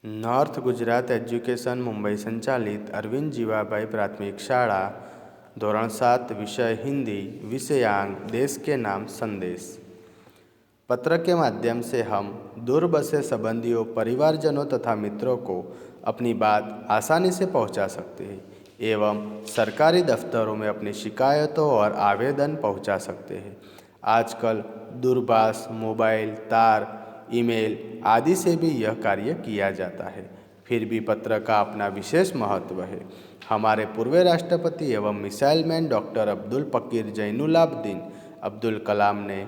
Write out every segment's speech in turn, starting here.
North Gujarat education Mumbai संचालित अरविंद जीवाभाई प्राथमिक शाळा धोरण 7 विषय हिंदी विषयांक देश के नाम संदेश। पत्र के माध्यम से हम दूर बसे संबंधियों परिवारजनों तथा मित्रों को अपनी बात आसानी से पहुंचा सकते हैं एवं सरकारी दफ्तरों में अपनी शिकायतों और आवेदन पहुंचा सकते हैं। आजकल दूरभाष मोबाइल तार ईमेल आदि से भी यह कार्य किया जाता है। फिर भी पत्र का अपना विशेष महत्व है। हमारे पूर्व राष्ट्रपति एवं मिसाइल मैन डॉक्टर अब्दुल पकीर जैनुलाब्दीन अब्दुल कलाम ने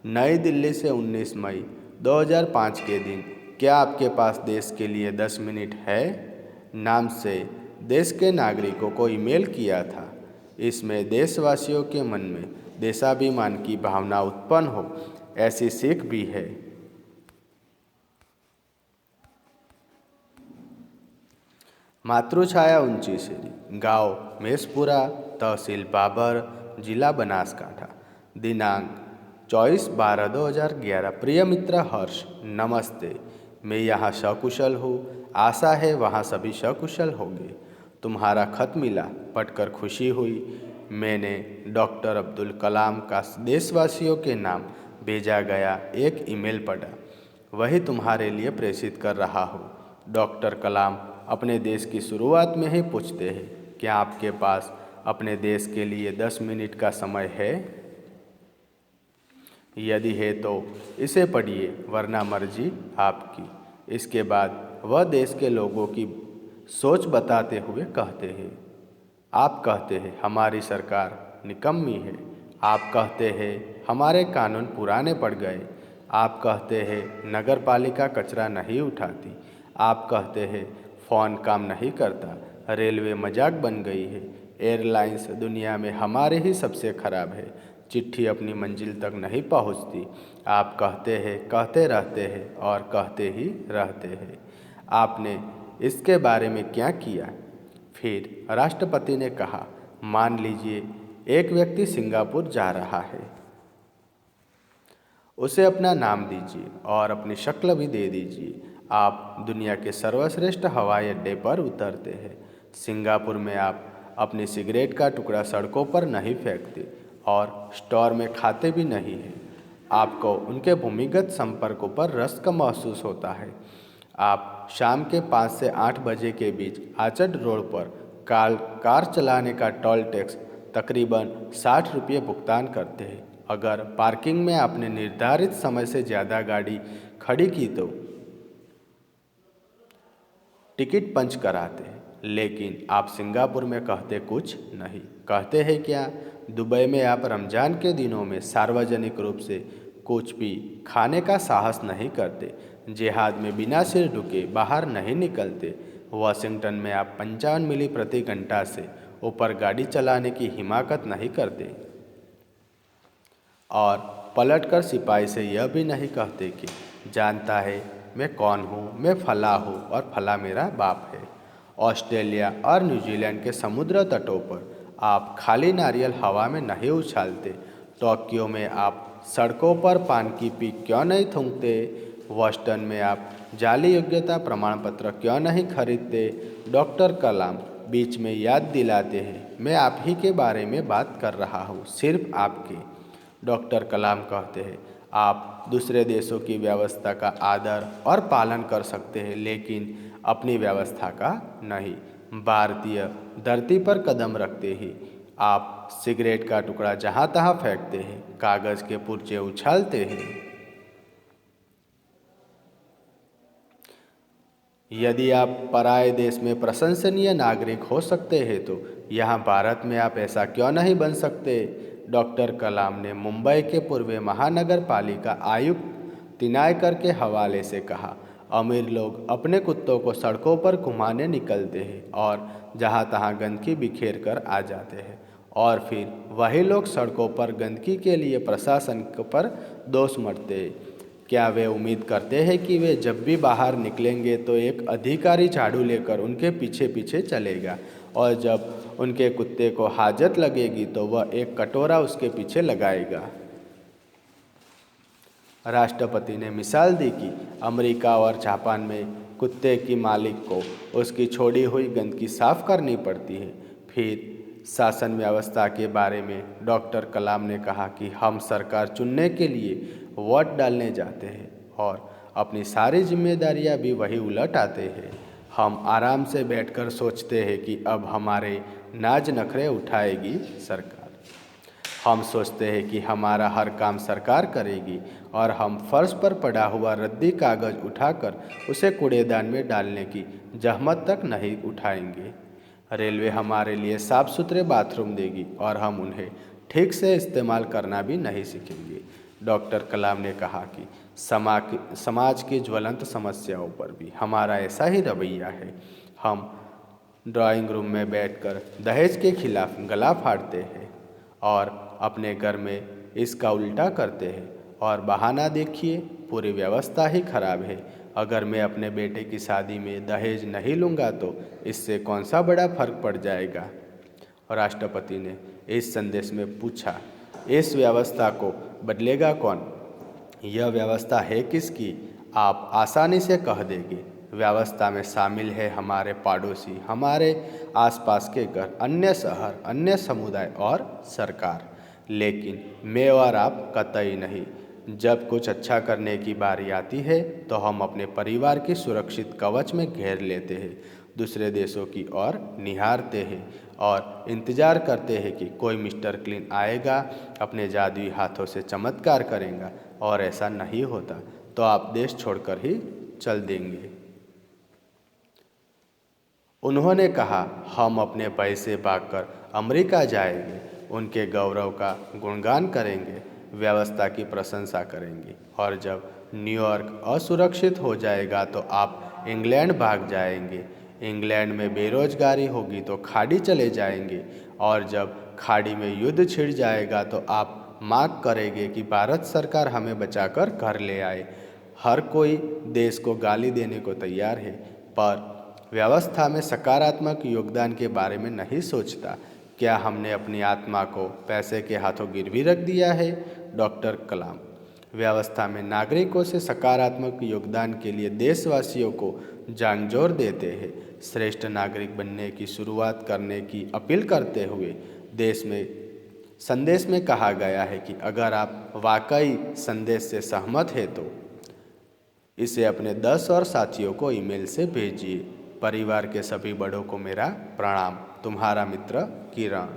नई दिल्ली से 19 मई 2005 के दिन क्या आपके पास देश के लिए 10 मिनट है नाम से देश के नागरिकों को ईमेल किया था। इसमें देशवासियों के मन में देशाभिमान की भावना उत्पन्न हो ऐसी सीख भी है। मातृछाया ऊंचीसेरी गांव मेसपुरा तहसील बाबर जिला बनासकांठा दिनांक 24/12/2011। प्रिय मित्र हर्ष, नमस्ते। मैं यहाँ सकुशल हूँ, आशा है वहाँ सभी सकुशल होंगे। तुम्हारा खत मिला, पढ़कर खुशी हुई। मैंने डॉक्टर अब्दुल कलाम का देशवासियों के नाम भेजा गया एक ईमेल पढ़ा, वही तुम्हारे लिए प्रेषित कर रहा हूँ। डॉक्टर कलाम अपने देश की शुरुआत में ही पूछते हैं, क्या आपके पास अपने देश के लिए 10 मिनट का समय है? यदि है तो इसे पढ़िए, वरना मर्जी आपकी। इसके बाद वह देश के लोगों की सोच बताते हुए कहते हैं, आप कहते हैं हमारी सरकार निकम्मी है। आप कहते हैं हमारे कानून पुराने पड़ गए। आप कहते हैं नगर पालिका कचरा नहीं उठाती। आप कहते हैं फ़ोन काम नहीं करता। रेलवे मजाक बन गई है। एयरलाइंस दुनिया में हमारे ही सबसे खराब है। चिट्ठी अपनी मंजिल तक नहीं पहुंचती। आप कहते हैं, कहते रहते हैं और कहते ही रहते हैं। आपने इसके बारे में क्या किया? फिर राष्ट्रपति ने कहा, मान लीजिए एक व्यक्ति सिंगापुर जा रहा है। उसे अपना नाम दीजिए और अपनी शक्ल भी दे दीजिए। आप दुनिया के सर्वश्रेष्ठ हवाई अड्डे पर उतरते हैं। सिंगापुर में आप अपनी सिगरेट का टुकड़ा सड़कों पर नहीं फेंकते और स्टोर में खाते भी नहीं हैं। आपको उनके भूमिगत संपर्कों पर रश्क महसूस होता है। आप शाम के 5 से 8 बजे के बीच आचट रोड पर कार चलाने का टोल टैक्स तकरीबन 60 रुपये भुगतान करते हैं। अगर पार्किंग में आपने निर्धारित समय से ज़्यादा गाड़ी खड़ी की तो टिकट पंच कराते हैं। लेकिन आप सिंगापुर में कहते कुछ नहीं। कहते हैं क्या? दुबई में आप रमज़ान के दिनों में सार्वजनिक रूप से कुछ भी खाने का साहस नहीं करते। जिहाद में बिना सिर ढके बाहर नहीं निकलते। वाशिंगटन में आप 55 मील प्रति घंटा से ऊपर गाड़ी चलाने की हिमाकत नहीं करते और पलटकर सिपाही से यह भी नहीं कहते कि जानता है मैं कौन हूँ, मैं फला हूँ और फला मेरा बाप है। ऑस्ट्रेलिया और न्यूजीलैंड के समुद्र तटों पर आप खाली नारियल हवा में नहीं उछालते। टोक्यो में आप सड़कों पर पान की पीक क्यों नहीं थूकते? बोस्टन में आप जाली योग्यता प्रमाण पत्र क्यों नहीं खरीदते? डॉक्टर कलाम बीच में याद दिलाते हैं, मैं आप ही के बारे में बात कर रहा हूँ, सिर्फ आपके। डॉक्टर कलाम कहते हैं, आप दूसरे देशों की व्यवस्था का आदर और पालन कर सकते हैं, लेकिन अपनी व्यवस्था का नहीं। भारतीय धरती पर कदम रखते ही आप सिगरेट का टुकड़ा जहाँ तहाँ फेंकते हैं, कागज़ के पुर्जे उछालते हैं। यदि आप पराये देश में प्रशंसनीय नागरिक हो सकते हैं तो यहाँ भारत में आप ऐसा क्यों नहीं बन सकते? डॉक्टर कलाम ने मुंबई के पूर्व महानगर पालिका आयुक्त तिनायकर के हवाले से कहा, अमीर लोग अपने कुत्तों को सड़कों पर घुमाने निकलते हैं और जहाँ तहाँ गंदगी बिखेर कर आ जाते हैं और फिर वही लोग सड़कों पर गंदगी के लिए प्रशासन पर दोष मढ़ते हैं। क्या वे उम्मीद करते हैं कि वे जब भी बाहर निकलेंगे तो एक अधिकारी झाड़ू लेकर उनके पीछे पीछे चलेगा और जब उनके कुत्ते को हाजत लगेगी तो वह एक कटोरा उसके पीछे लगाएगा? राष्ट्रपति ने मिसाल दी कि अमेरिका और जापान में कुत्ते की मालिक को उसकी छोड़ी हुई गंदगी साफ करनी पड़ती है। फिर शासन व्यवस्था के बारे में डॉक्टर कलाम ने कहा कि हम सरकार चुनने के लिए वोट डालने जाते हैं और अपनी सारी जिम्मेदारियां भी वही उलट आते हैं। हम आराम से बैठकर सोचते हैं कि अब हमारे नाज नखरे उठाएगी सरकार। हम सोचते हैं कि हमारा हर काम सरकार करेगी और हम फर्श पर पड़ा हुआ रद्दी कागज़ उठाकर उसे कूड़ेदान में डालने की जहमत तक नहीं उठाएंगे। रेलवे हमारे लिए साफ़ सुथरे बाथरूम देगी और हम उन्हें ठीक से इस्तेमाल करना भी नहीं सीखेंगे। डॉक्टर कलाम ने कहा कि समाज की ज्वलंत समस्याओं पर भी हमारा ऐसा ही रवैया है। हम ड्राइंग रूम में बैठकर दहेज के खिलाफ गला फाड़ते हैं और अपने घर में इसका उल्टा करते हैं और बहाना देखिए, पूरी व्यवस्था ही खराब है। अगर मैं अपने बेटे की शादी में दहेज नहीं लूँगा तो इससे कौन सा बड़ा फर्क पड़ जाएगा। और राष्ट्रपति ने इस संदेश में पूछा, इस व्यवस्था को बदलेगा कौन? यह व्यवस्था है किसकी? आप आसानी से कह देंगे। व्यवस्था में शामिल है हमारे पड़ोसी, हमारे आसपास के घर, अन्य शहर, अन्य समुदाय और सरकार। लेकिन मैं और आप कतई नहीं। जब कुछ अच्छा करने की बारी आती है तो हम अपने परिवार की सुरक्षित कवच में घेर लेते हैं, दूसरे देशों की ओर निहारते हैं और इंतज़ार करते हैं कि कोई मिस्टर क्लीन आएगा, अपने जादुई हाथों से चमत्कार करेगा। और ऐसा नहीं होता तो आप देश छोड़कर ही चल देंगे। उन्होंने कहा, हम अपने भय से भागकर अमेरिका जाएंगे, उनके गौरव का गुणगान करेंगे, व्यवस्था की प्रशंसा करेंगे और जब न्यूयॉर्क असुरक्षित हो जाएगा तो आप इंग्लैंड भाग जाएंगे। इंग्लैंड में बेरोजगारी होगी तो खाड़ी चले जाएंगे और जब खाड़ी में युद्ध छिड़ जाएगा तो आप मांग करेंगे कि भारत सरकार हमें बचाकर घर ले आए। हर कोई देश को गाली देने को तैयार है पर व्यवस्था में सकारात्मक योगदान के बारे में नहीं सोचता। क्या हमने अपनी आत्मा को पैसे के हाथों गिरवी रख दिया है? डॉक्टर कलाम व्यवस्था में नागरिकों से सकारात्मक योगदान के लिए देशवासियों को जांगजोर देते हैं। श्रेष्ठ नागरिक बनने की शुरुआत करने की अपील करते हुए संदेश में कहा गया है कि अगर आप वाकई संदेश से सहमत हैं तो इसे अपने 10 और साथियों को ईमेल से भेजिए। परिवार के सभी बड़ों को मेरा प्रणाम। तुम्हारा मित्र किरण।